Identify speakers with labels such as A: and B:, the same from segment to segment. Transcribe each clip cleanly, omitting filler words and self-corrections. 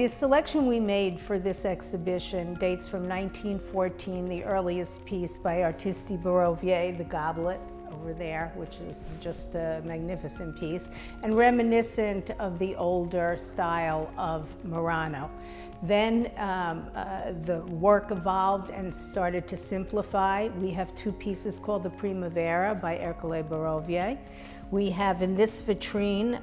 A: The selection we made for this exhibition dates from 1914, the earliest piece by Artisti Barovier, the Goblet, over there, which is just a magnificent piece, and reminiscent of the older style of Murano. Then the work evolved and started to simplify. We have two pieces called the Primavera by Ercole Barovier. We have in this vitrine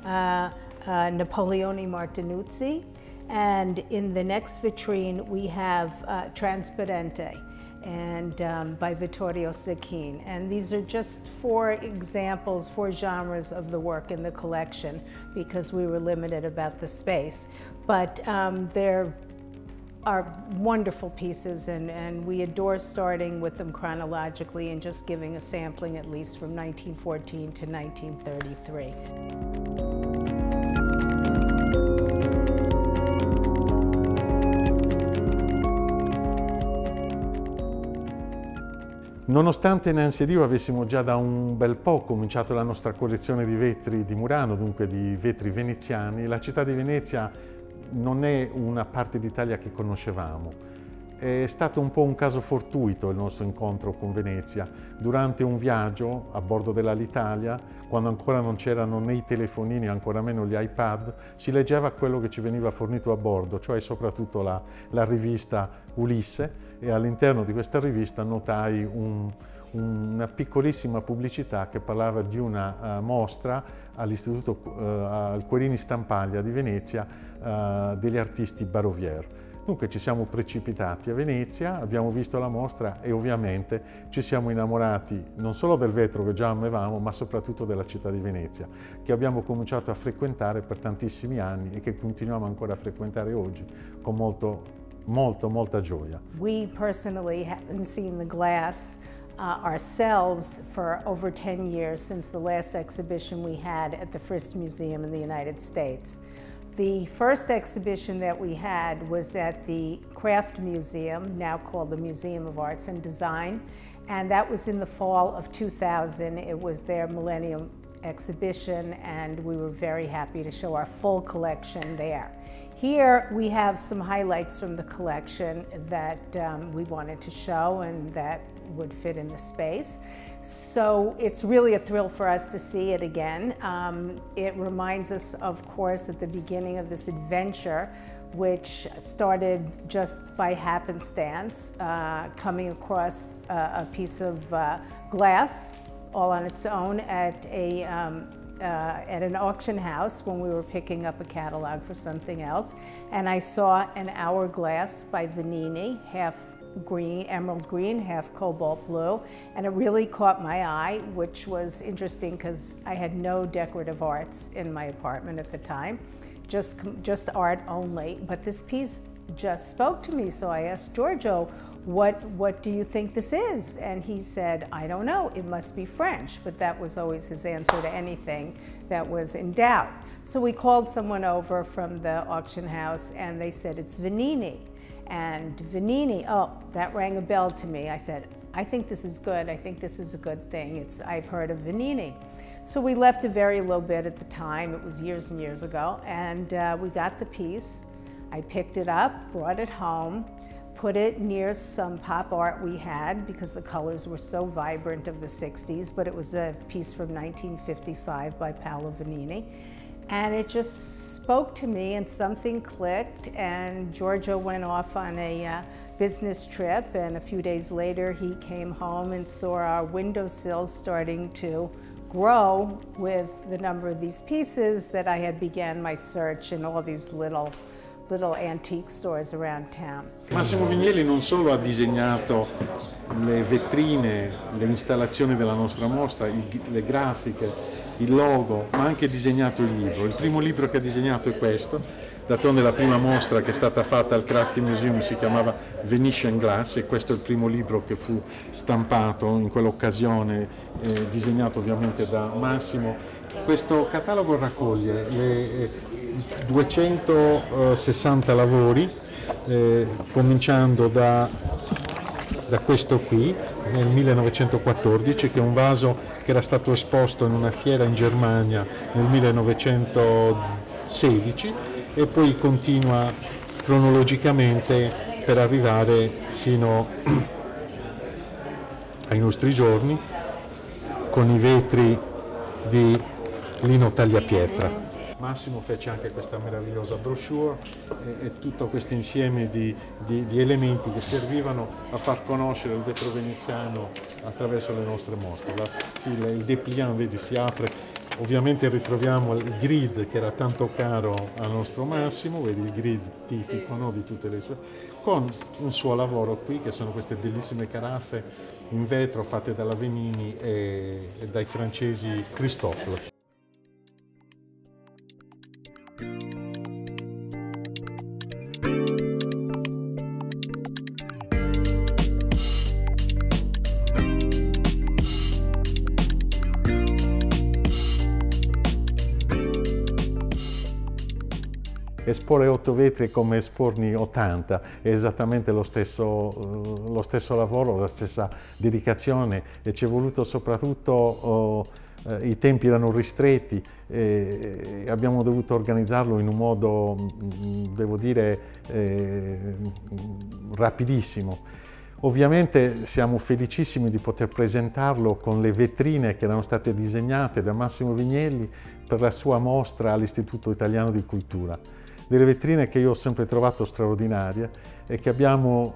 A: Napoleone Martinuzzi, and in the next vitrine we have Trasparente and by Vittorio Sacchini. And these are just four examples, four genres of the work in the collection because we were limited about the space. But there are wonderful pieces, and we adore starting with them chronologically and just giving a sampling at least from 1914 to 1933.
B: Nonostante innanzi a Dio avessimo già da un bel po' cominciato la nostra collezione di vetri di Murano, dunque di vetri veneziani, la città di Venezia non è una parte d'Italia che conoscevamo. È stato un po' un caso fortuito il nostro incontro con Venezia. Durante un viaggio a bordo dell'Alitalia, quando ancora non c'erano né i telefonini, ancora meno gli iPad, si leggeva quello che ci veniva fornito a bordo, cioè soprattutto la rivista Ulisse, e all'interno di questa rivista notai una piccolissima pubblicità che parlava di una mostra all'Istituto al Querini Stampaglia di Venezia degli artisti Barovier. Dunque ci siamo precipitati a Venezia, abbiamo visto la mostra e ovviamente ci siamo innamorati non solo del vetro che già amavamo, ma soprattutto della città di Venezia, che abbiamo cominciato a frequentare per tantissimi anni e che continuiamo ancora a frequentare oggi con molta gioia.
A: We personally haven't seen the glass ourselves for over 10 years since the last exhibition we had at the Frist Museum in the United States. The first exhibition that we had was at the Craft Museum, now called the Museum of Arts and Design, and that was in the fall of 2000. It was their Millennium exhibition, and we were very happy to show our full collection there. Here we have some highlights from the collection that we wanted to show and that would fit in the space. So it's really a thrill for us to see it again. It reminds us, of course, at the beginning of this adventure, which started just by happenstance, coming across a piece of glass all on its own at an auction house when we were picking up a catalog for something else. And I saw an hourglass by Venini, half green, emerald green, half cobalt blue, and it really caught my eye, which was interesting because I had no decorative arts in my apartment at the time, just art only. But this piece just spoke to me, so I asked Giorgio, what do you think this is? And he said, I don't know, it must be French, but that was always his answer to anything that was in doubt. So we called someone over from the auction house and they said, it's Venini. And Venini, oh, that rang a bell to me. I said, I think this is good. I think this is a good thing. I've heard of Venini. So we left a very low bid at the time. It was years and years ago. And we got the piece. I picked it up, brought it home, put it near some pop art we had because the colors were so vibrant of the 60s, but it was a piece from 1955 by Paolo Venini. And it just spoke to me and something clicked, and Giorgio went off on a business trip, and a few days later he came home and saw our windowsills starting to grow with the number of these pieces that I had began my search in all these little antique stores around town.
B: Massimo Vignelli non solo ha disegnato le vetrine, le installazioni della nostra mostra, le grafiche, il logo, ma ha anche disegnato il libro. Il primo libro che ha disegnato è questo, d'altronde la prima mostra che è stata fatta al Craft Museum si chiamava Venetian Glass e questo è il primo libro che fu stampato in quell'occasione, disegnato ovviamente da Massimo. Questo catalogo raccoglie 260 lavori, cominciando da questo qui nel 1914, che è un vaso che era stato esposto in una fiera in Germania nel 1916, e poi continua cronologicamente per arrivare sino ai nostri giorni con i vetri di lino tagliapietra. Massimo fece anche questa meravigliosa brochure e tutto questo insieme di elementi che servivano a far conoscere il vetro veneziano attraverso le nostre mostre. Il dépliant, vedi, si apre. Ovviamente ritroviamo il grid che era tanto caro al nostro Massimo, vedi il grid tipico, no, di tutte le sue, con un suo lavoro qui che sono queste bellissime caraffe in vetro fatte dalla Venini e dai francesi Christophe. Esporre 8 vetri è come esporne 80, è esattamente lo stesso lavoro, la stessa dedicazione e ci è voluto soprattutto, i tempi erano ristretti e abbiamo dovuto organizzarlo in un modo, devo dire, rapidissimo. Ovviamente siamo felicissimi di poter presentarlo con le vetrine che erano state disegnate da Massimo Vignelli per la sua mostra all'Istituto Italiano di Cultura. Delle vetrine che io ho sempre trovato straordinarie e che abbiamo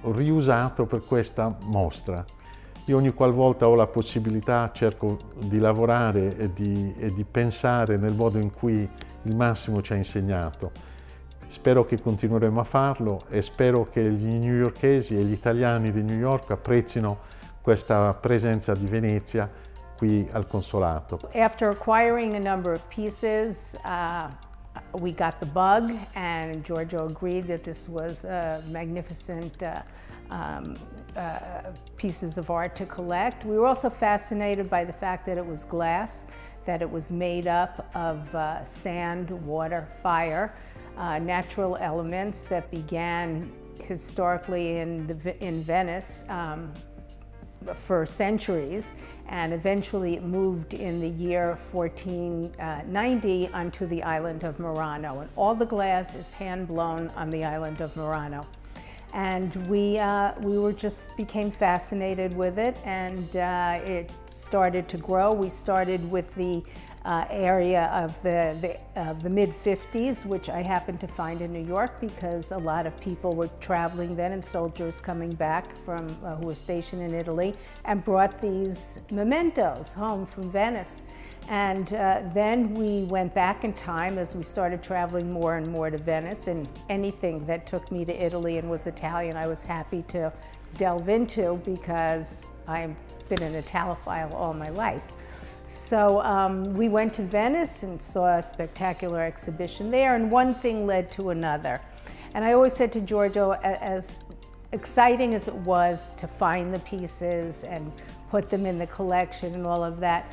B: riusato per questa mostra. Io ogni qualvolta ho la possibilità cerco di lavorare e di pensare nel modo in cui il Massimo ci ha insegnato. Spero che continueremo a farlo e spero che gli newyorkesi e gli italiani di New York apprezzino questa presenza di Venezia qui al consolato.
A: After acquiring a number of pieces, we got the bug, and Giorgio agreed that this was magnificent pieces of art to collect. We were also fascinated by the fact that it was glass, that it was made up of sand, water, fire, natural elements that began historically in Venice for centuries, and eventually it moved in the year 1490 onto the island of Murano. And all the glass is hand-blown on the island of Murano. And we just became fascinated with it, and it started to grow. We started with the area of the mid-50s, which I happened to find in New York because a lot of people were traveling then and soldiers coming back from who were stationed in Italy and brought these mementos home from Venice. And then we went back in time as we started traveling more and more to Venice, and anything that took me to Italy and was Italian I was happy to delve into because I've been an Italophile all my life. So we went to Venice and saw a spectacular exhibition there, and one thing led to another. And I always said to Giorgio, as exciting as it was to find the pieces and put them in the collection and all of that,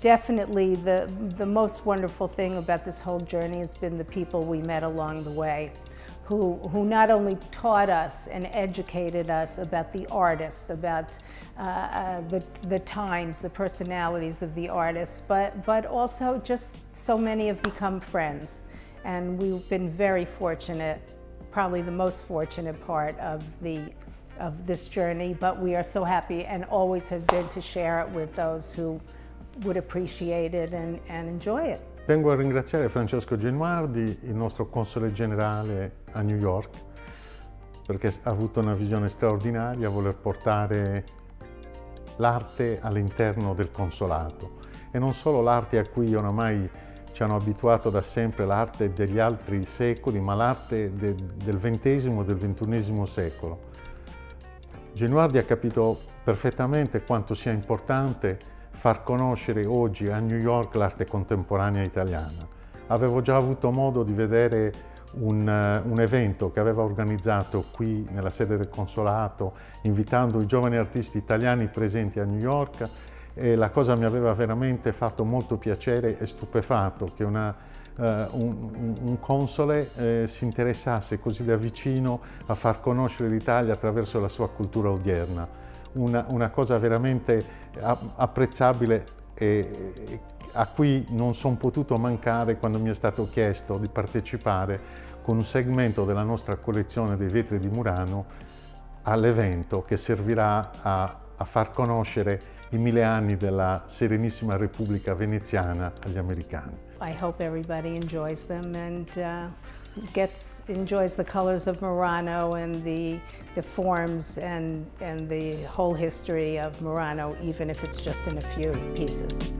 A: definitely the most wonderful thing about this whole journey has been the people we met along the way, who not only taught us and educated us about the artists, about the times, the personalities of the artists, but also just so many have become friends. And we've been very fortunate, probably the most fortunate part of this journey, but we are so happy and always have been to share it with those who would appreciate it and enjoy it.
B: Tengo a ringraziare Francesco Genuardi, il nostro console generale a New York, perché ha avuto una visione straordinaria a voler portare l'arte all'interno del consolato, e non solo l'arte a cui oramai ci hanno abituato da sempre, l'arte degli altri secoli, ma l'arte del XX e del XXI secolo. Genuardi ha capito perfettamente quanto sia importante far conoscere oggi a New York l'arte contemporanea italiana. Avevo già avuto modo di vedere un evento che aveva organizzato qui nella sede del consolato, invitando i giovani artisti italiani presenti a New York, e la cosa mi aveva veramente fatto molto piacere e stupefatto che un console si interessasse così da vicino a far conoscere l'Italia attraverso la sua cultura odierna. Una cosa veramente apprezzabile e a cui non sono potuto mancare quando mi è stato chiesto di partecipare con un segmento della nostra collezione dei vetri di Murano all'evento che servirà a far conoscere i 1000 anni della Serenissima Repubblica Veneziana agli americani.
A: I hope everybody enjoys them and enjoys the colors of Murano and the forms and the whole history of Murano, even if it's just in a few pieces.